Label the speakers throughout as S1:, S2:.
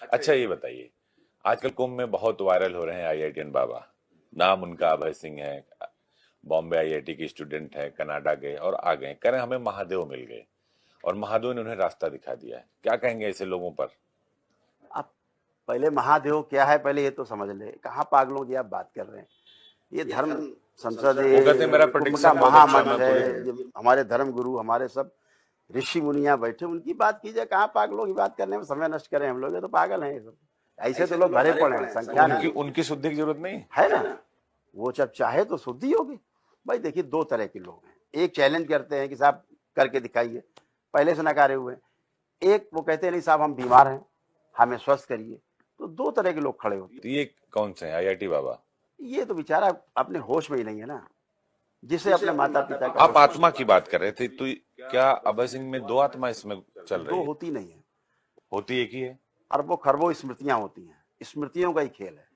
S1: अच्छा ये बताइए, आजकल कुंभ में बहुत वायरल हो रहे हैं आईआईटीएन बाबा। नाम उनका अभय सिंह है। बॉम्बे आईआईटी के स्टूडेंट है, कनाडा गए और आ गए, कह रहे हैं हमें महादेव मिल गए और महादेव ने उन्हें रास्ता दिखा दिया है। क्या कहेंगे ऐसे लोगों पर?
S2: आप पहले महादेव क्या है पहले ये तो समझ ले। कहाँ पागलों की आप बात कर रहे हैं? ये धर्म संसद
S1: वो कहते हैं मेरा
S2: कुंभ का
S1: प्रेडिक्शन बहुत अच्छा है,
S2: महामंच
S1: मैं
S2: है।
S1: पूरी
S2: जब हमारे धर्म गुरु हमारे सब ऋषि मुनिया बैठे उनकी बात कीजिए। कहाँ पागलों की बात करने में समय नष्ट करें हम लोग? ये तो पागल हैं ये सब। ऐसे तो लोग भरे पड़े हैं, संख्या
S1: उनकी
S2: नहीं
S1: उनकी शुद्धि की जरूरत नहीं
S2: है ना। वो जब चाहे तो शुद्धि होगी। भाई देखिए, दो तरह के लोग हैं। एक चैलेंज करते हैं कि साहब करके दिखाइए, पहले से नकारे हुए हैं। एक वो कहते हैं नहीं साहब हम बीमार हैं, हमें स्वस्थ करिए। तो दो तरह के लोग खड़े होते हैं।
S1: तो ये कौन से हैं आईआईटी बाबा?
S2: ये तो बेचारा अपने होश में ही नहीं है ना, जिसे अपने माता पिता का
S1: आप आत्मा की बात कर रहे थे, तो क्या अभय सिंह में दो आत्मा इसमें चल रही
S2: दो
S1: है?
S2: होती नहीं है,
S1: होती एक ही है।
S2: अरबों खरबों स्मृतियां होती हैं। स्मृतियों का ही खेल है।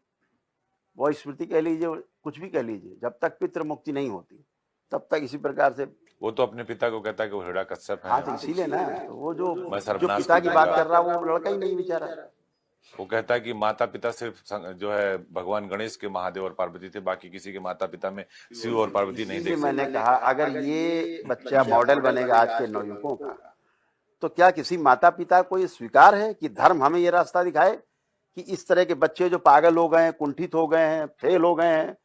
S2: वो स्मृति कह लीजिए, कुछ भी कह लीजिए, जब तक पितृ मुक्ति नहीं होती तब तक इसी प्रकार से।
S1: वो तो अपने पिता को कहता है कि वो हिरण्यकश्यप है।
S2: हाँ तो इसीलिए ना, वो जो
S1: मैं
S2: जो
S1: सर्वनाश
S2: पिता की बात
S1: करूंगा।
S2: कर रहा वो लड़का ही नहीं बेचारा।
S1: वो कहता है कि माता पिता सिर्फ जो है भगवान गणेश के महादेव और पार्वती थे, बाकी किसी के माता पिता में शिव और पार्वती नहीं
S2: इसीलिए
S1: देख
S2: मैंने
S1: सकते।
S2: कहा अगर ये बच्चा मॉडल बनेगा आज के नवयुवकों का, तो क्या किसी माता पिता को ये स्वीकार है कि धर्म हमें ये रास्ता दिखाए कि इस तरह के बच्चे जो पागल हो गए हैं, कुंठित हो गए हैं, फेल हो गए हैं,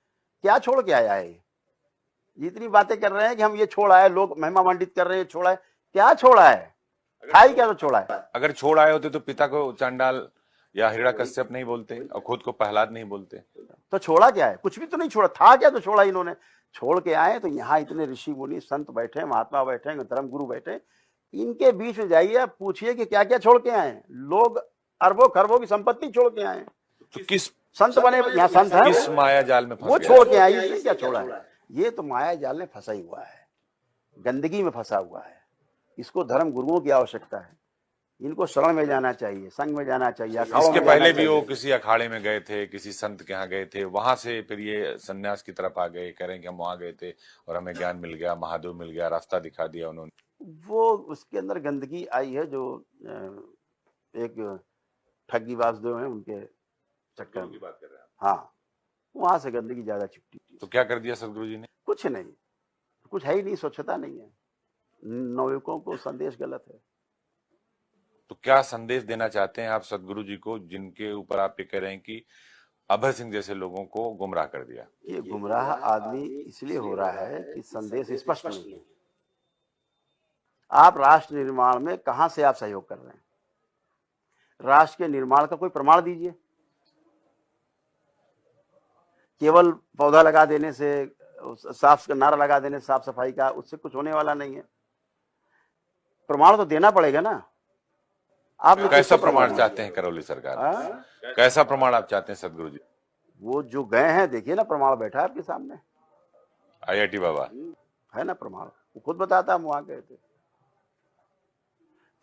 S2: क्या छोड़ के आया है? ये इतनी बातें कर रहे हैं कि हम ये छोड़ आए, लोग महिमा मंडित कर रहे हैं, छोड़ा है। क्या छोड़ा है? था ही क्या तो छोड़ा है?
S1: अगर छोड़ आए होते तो पिता को चांडाल या हिरण्यकश्यप नहीं बोलते और खुद को प्रहलाद नहीं बोलते।
S2: तो छोड़ा क्या है? कुछ भी तो नहीं छोड़ा। था क्या तो छोड़ा इन्होंने? छोड़ के आए तो यहाँ इतने ऋषि मुनि संत बैठे, महात्मा बैठे, धर्म गुरु बैठे, इनके बीच में जाइए, आप पूछिए कि क्या क्या छोड़ के आए। लोग अरबों खरबों की संपत्ति छोड़ के आए।
S1: तो किस
S2: संत बने, यहाँ संत है,
S1: किस माया जाल में
S2: वो
S1: फंस
S2: छोड़
S1: गया?
S2: के आई। इसने क्या छोड़ा है? ये तो माया जाल में फंसा ही हुआ है, गंदगी में फंसा हुआ है। इसको धर्म गुरुओं की आवश्यकता है। इनको शरण में जाना चाहिए, संघ में जाना चाहिए, अखाड़ों
S1: इसके
S2: में
S1: पहले
S2: जाना
S1: भी वो
S2: चाहिए।
S1: किसी अखाड़े में गए थे, किसी संत के यहाँ गए थे, वहां से फिर ये सन्यास की तरफ आ गए, कह रहे हैं कि हम वहां गए थे और हमें ज्ञान मिल गया, महादेव मिल गया, रास्ता दिखा दिया उन्होंने।
S2: वो उसके अंदर गंदगी आई है, जो एक ठगी वासुदेव है उनके चक्कर में।
S1: बात कर रहे हैं।
S2: हाँ, वहां से गंदगी ज्यादा चिपटी।
S1: तो क्या कर दिया सदगुरु जी ने?
S2: कुछ नहीं, कुछ है ही नहीं, स्वच्छता नहीं है। नवयुवकों को संदेश गलत है।
S1: तो क्या संदेश देना चाहते हैं आप सदगुरु जी को, जिनके ऊपर आप ये कह रहे हैं कि अभय सिंह जैसे लोगों को गुमराह कर दिया?
S2: ये गुमराह आदमी इसलिए हो रहा है कि संदेश स्पष्ट नहीं है। आप राष्ट्र निर्माण में कहां से आप सहयोग कर रहे हैं? राष्ट्र के निर्माण का कोई प्रमाण दीजिए। केवल पौधा लगा देने से, साफ नारा लगा देने से साफ सफाई का, उससे कुछ होने वाला नहीं है। प्रमाण तो देना पड़ेगा ना। आप
S1: कैसा प्रमाण चाहते हैं करौली सरकार? कैसा प्रमाण आप चाहते हैं सदगुरु जी?
S2: वो जो गए हैं, देखिए ना, प्रमाण बैठा है आपके सामने।
S1: आईआईटी बाबा
S2: है ना प्रमाण, वो खुद बताता हम वहां गए थे।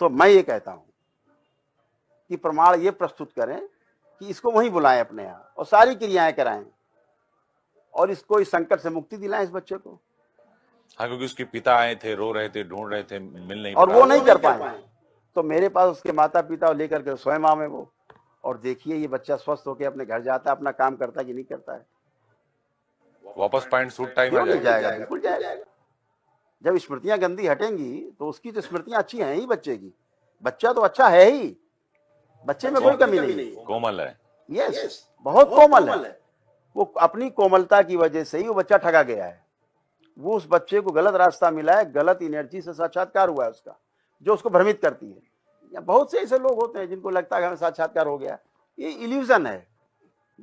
S2: तो मैं ये कहता हूं कि प्रमाण ये प्रस्तुत करें कि इसको वहीं बुलाएं अपने यहाँ और सारी क्रियाएं कराएं और इसको इस संकट से मुक्ति दिलाएं इस बच्चे को।
S1: हाँ, क्योंकि उसके पिता आए थे, रो रहे थे, ढूंढ रहे थे, मिल नहीं
S2: और
S1: पा
S2: वो
S1: रहे।
S2: नहीं कर पाए, तो मेरे पास उसके माता पिता लेकर के स्वयं आवे वो, और देखिए ये बच्चा स्वस्थ होकर अपने घर जाता है, अपना काम करता है कि नहीं करता है।
S1: वापस पैंट सूट टाइम आ
S2: क्यों नहीं
S1: जाएगा?
S2: जाएगा? बिल्कुल जाएगा। जब स्मृतियां गंदी हटेंगी तो उसकी तो स्मृतियां अच्छी हैं ही बच्चे की। बच्चा तो अच्छा है ही, बच्चे में कोई कमी नहीं,
S1: कोमल है।
S2: यस, बहुत कोमल है। वो अपनी कोमलता की वजह से ही वो बच्चा ठगा गया है। वो उस बच्चे को गलत रास्ता मिला है, गलत एनर्जी से साक्षात्कार हुआ है उसका, जो उसको भ्रमित करती है। या बहुत से ऐसे लोग होते हैं जिनको लगता है हमें साक्षात्कार हो गया। ये इल्यूजन है,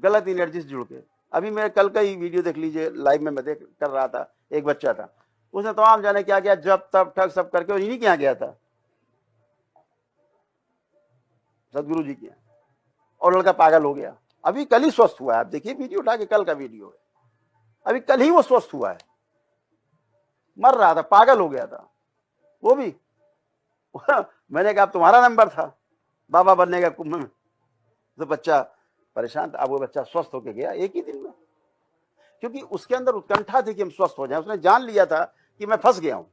S2: गलत एनर्जी से जुड़ के। अभी मैं कल का ही वीडियो देख लीजिए, लाइव में मैं देख कर रहा था। एक बच्चा था, उसने तमाम जाने क्या किया, जब तब ठग सब करके, और इन्हीं के यहाँ गया था, सदगुरु जी के यहाँ, और लड़का पागल हो गया। अभी कल ही स्वस्थ हुआ है। आप देखिए वीडियो उठा के, कल का वीडियो है, अभी कल ही वो स्वस्थ हुआ है। मर रहा था, पागल हो गया था वो भी। मैंने कहा तुम्हारा नंबर था बाबा बनने का कुंभ में। तो बच्चा परेशान था, अब वो बच्चा स्वस्थ होके गया एक ही दिन में, क्योंकि उसके अंदर उत्कंठा थी कि हम स्वस्थ हो जाएं। उसने जान लिया था कि मैं फंस गया हूं।